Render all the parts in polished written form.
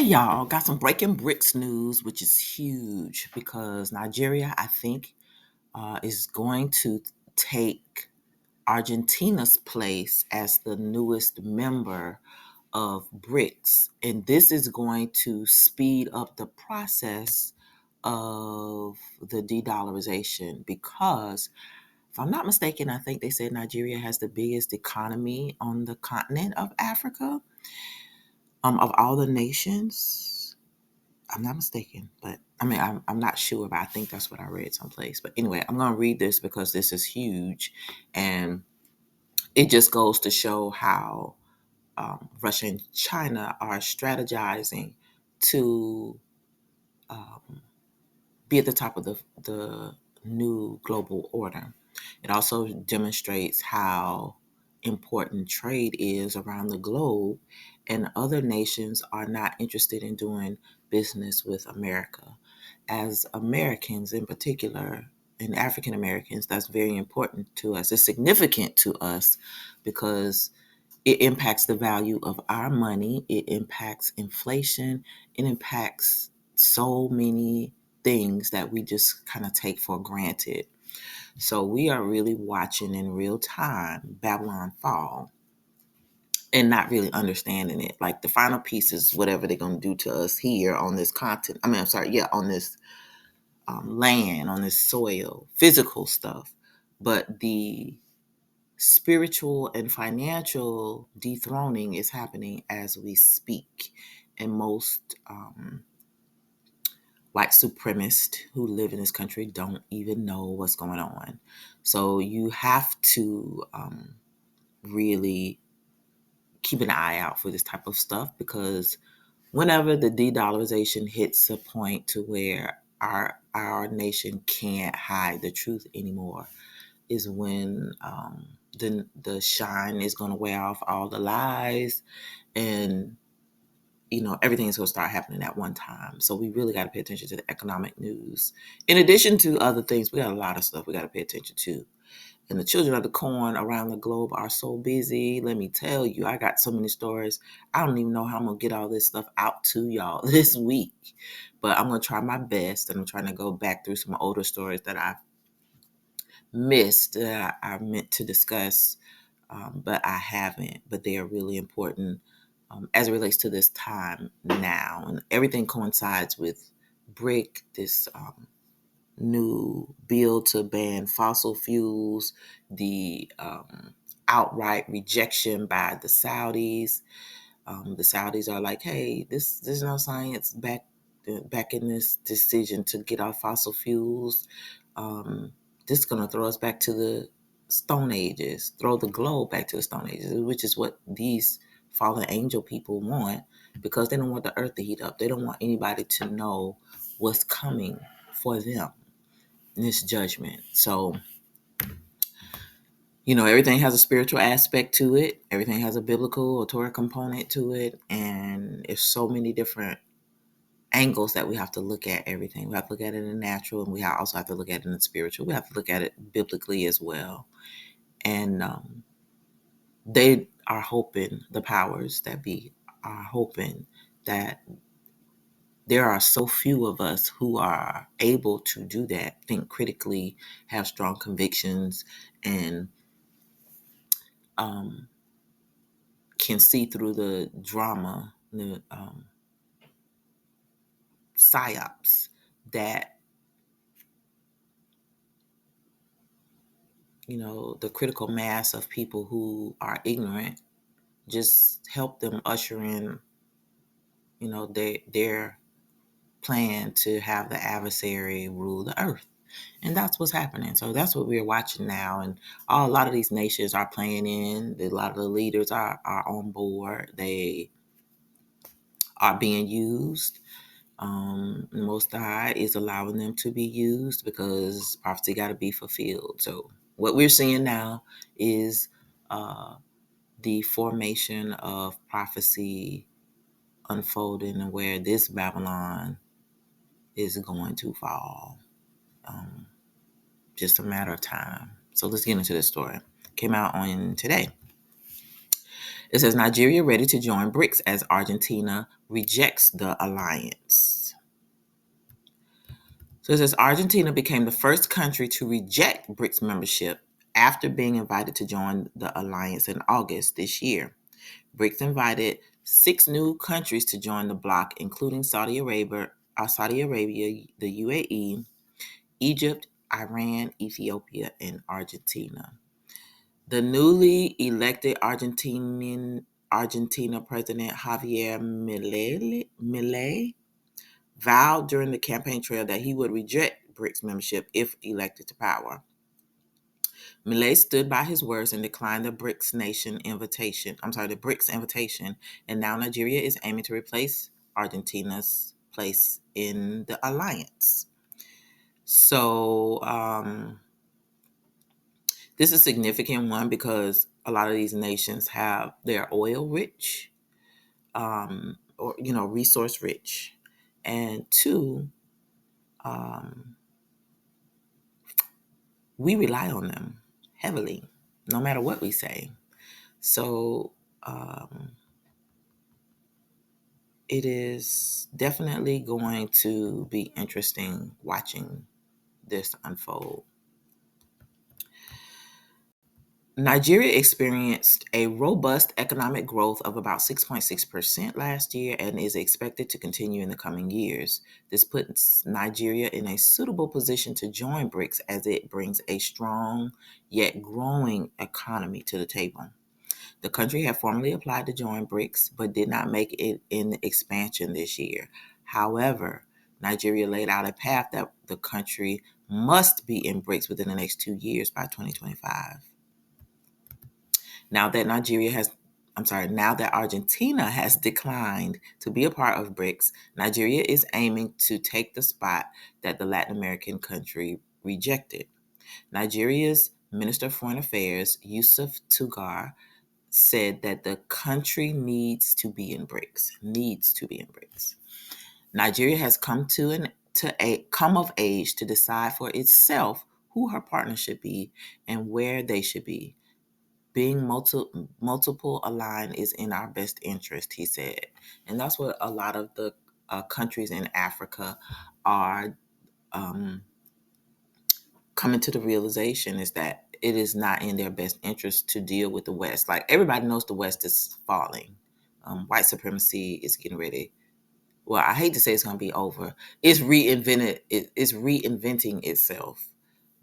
Y'all, got some breaking BRICS news, which is huge because Nigeria, I think, is going to take Argentina's place as the newest member of BRICS. And this is going to speed up the process of the de-dollarization because, if I'm not mistaken, I think they said Nigeria has the biggest economy on the continent of Africa, of all the nations. I'm not mistaken, but I mean, I'm not sure, but I think that's what I read someplace. But anyway, I'm going to read this because this is huge. And it just goes to show how Russia and China are strategizing to be at the top of the new global order. It also demonstrates how important trade is around the globe, and other nations are not interested in doing business with America. As Americans in particular, and African Americans, that's very important to us. It's significant to us because it impacts the value of our money, it impacts inflation, it impacts so many things that we just kind of take for granted. So we are really watching in real time Babylon fall and not really understanding it. Like the final piece is whatever they're going to do to us here on this continent. On this land, on this soil, physical stuff. But the spiritual and financial dethroning is happening as we speak. And most white supremacists who live in this country don't even know what's going on. So you have to really keep an eye out for this type of stuff, because whenever the de-dollarization hits a point to where our nation can't hide the truth anymore, is when the shine is going to wear off all the lies, and everything is going to start happening at one time. So we really got to pay attention to the economic news. In addition to other things, we got a lot of stuff we got to pay attention to. And the children of the corn around the globe are so busy. Let me tell you, I got so many stories. I don't even know how I'm going to get all this stuff out to y'all this week. But I'm going to try my best. And I'm trying to go back through some older stories that I've missed, that I meant to discuss, but I haven't. But they are really important as it relates to this time now. And everything coincides with BRIC, this new bill to ban fossil fuels, the outright rejection by the Saudis. The Saudis are like, hey, there's no science back in this decision to get off fossil fuels. This is going to throw us back to the Stone Ages, throw the globe back to the Stone Ages, which is what these fallen angel people want, because they don't want the earth to heat up. They don't want anybody to know what's coming for them in this judgment. So, everything has a spiritual aspect to it. Everything has a biblical or Torah component to it. And there's so many different angles that we have to look at everything. We have to look at it in the natural, and we also have to look at it in the spiritual. We have to look at it biblically as well. And they are hoping, the powers that be are hoping, that there are so few of us who are able to do that, think critically, have strong convictions, and can see through the drama, the psyops, that the critical mass of people who are ignorant, just help them usher in their plan to have the adversary rule the earth. And that's what's happening. So that's what we're watching now. And a lot of these nations are playing in. A lot of the leaders are on board. They are being used. Most High is allowing them to be used because prophecy got to be fulfilled. So what we're seeing now is the formation of prophecy unfolding, and where this Babylon is going to fall. Just a matter of time. So let's get into this story. Came out on today. It says Nigeria ready to join BRICS as Argentina rejects the alliance. So it says Argentina became the first country to reject BRICS membership after being invited to join the alliance in August this year. BRICS invited 6 new countries to join the bloc, including Saudi Arabia, the UAE, Egypt, Iran, Ethiopia, and Argentina. The newly elected Argentina President Javier Milei vowed during the campaign trail that he would reject BRICS membership if elected to power. Milei stood by his words and declined the BRICS invitation, and now Nigeria is aiming to replace Argentina's place in the alliance. So this is a significant one because a lot of these nations they're oil rich, or resource rich, and two, we rely on them heavily, no matter what we say. So it is definitely going to be interesting watching this unfold. Nigeria experienced a robust economic growth of about 6.6% last year and is expected to continue in the coming years. This puts Nigeria in a suitable position to join BRICS as it brings a strong yet growing economy to the table. The country had formally applied to join BRICS but did not make it in expansion this year. However, Nigeria laid out a path that the country must be in BRICS within the next 2 years by 2025. Now that Argentina has declined to be a part of BRICS, Nigeria is aiming to take the spot that the Latin American country rejected. Nigeria's Minister of Foreign Affairs, Yusuf Tugar, said that the country needs to be in BRICS. Nigeria has come of age to decide for itself who her partner should be and where they should be. Being multiple aligned is in our best interest, he said. And that's what a lot of the countries in Africa are coming to the realization, is that it is not in their best interest to deal with the West. Like, everybody knows the West is falling. White supremacy is getting ready. Well, I hate to say it's going to be over. It's reinventing itself.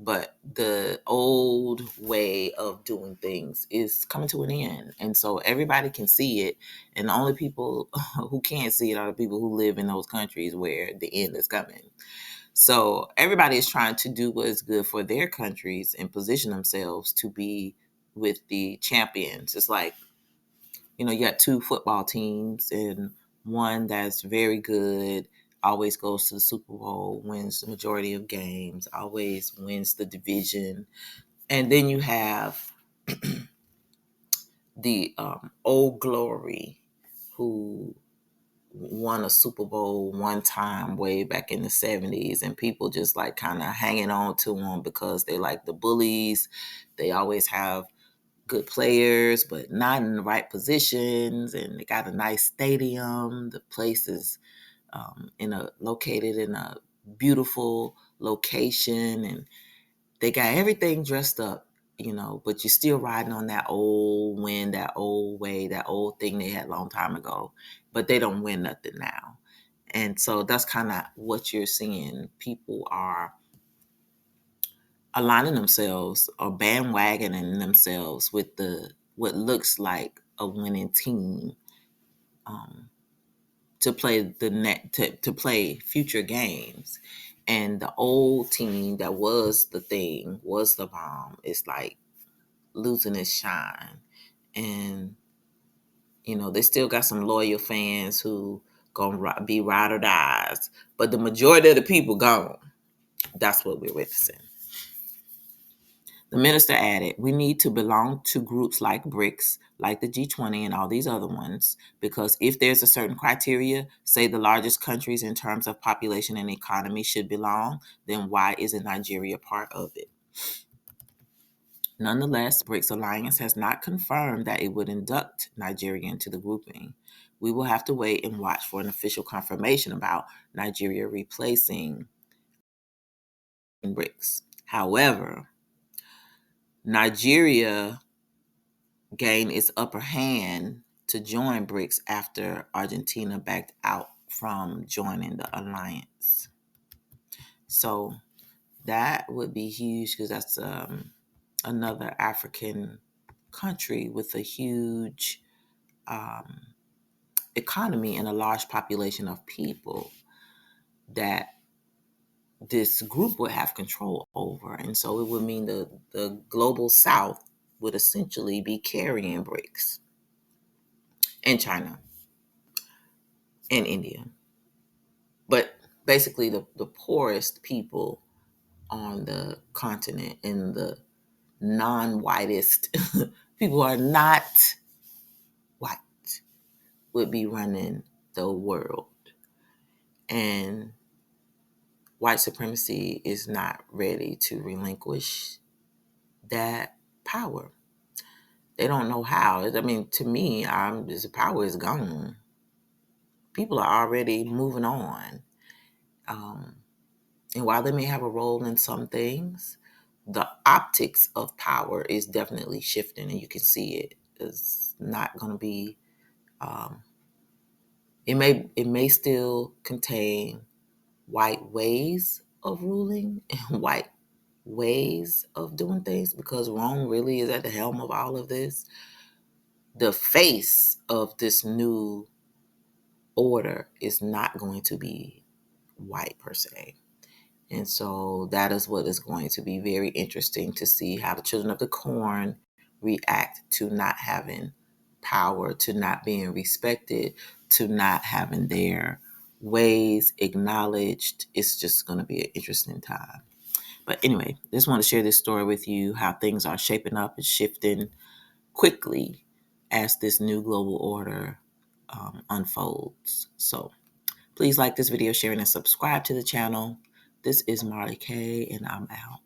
But the old way of doing things is coming to an end. And so everybody can see it. And the only people who can't see it are the people who live in those countries where the end is coming. So everybody is trying to do what is good for their countries and position themselves to be with the champions. It's like, you got 2 football teams, and one that's very good always goes to the Super Bowl, wins the majority of games, always wins the division. And then you have the Old Glory, who won a Super Bowl one time way back in the 70s, and people just like kind of hanging on to them because they like the bullies. They always have good players, but not in the right positions, and they got a nice stadium. The place is located in a beautiful location, and they got everything dressed up, but you're still riding on that old wind, that old way, that old thing they had a long time ago, but they don't win nothing now. And so that's kind of what you're seeing. People are aligning themselves or bandwagoning themselves with what looks like a winning team, to play to play future games. And the old team that was the thing, was the bomb, is like losing its shine. And they still got some loyal fans who gonna be ride or dies, but the majority of the people gone. That's what we're witnessing. The minister added, we need to belong to groups like BRICS, like the G20 and all these other ones, because if there's a certain criteria, say the largest countries in terms of population and economy should belong, then why isn't Nigeria part of it? Nonetheless, BRICS Alliance has not confirmed that it would induct Nigeria into the grouping. We will have to wait and watch for an official confirmation about Nigeria replacing BRICS. However, Nigeria gained its upper hand to join BRICS after Argentina backed out from joining the alliance. So that would be huge because that's another African country with a huge economy and a large population of people that this group would have control over. And so it would mean the global south would essentially be carrying BRICS, and China and India. But basically the poorest people on the continent and the non-whitest people are not white would be running the world. And white supremacy is not ready to relinquish that power. They don't know how. I mean, to me, the power is gone. People are already moving on. And while they may have a role in some things, the optics of power is definitely shifting, and you can see it. It's not going to be. It may still contain white ways of ruling and white ways of doing things because Rome really is at the helm of all of this. The face of this new order is not going to be white per se. And so that is what is going to be very interesting to see how the children of the corn react to not having power, to not being respected, to not having their ways acknowledged. It's just going to be an interesting time. But anyway, just want to share this story with you, how things are shaping up and shifting quickly as this new global order unfolds. So please like this video, share, and subscribe to the channel. This is Marley K, and I'm out.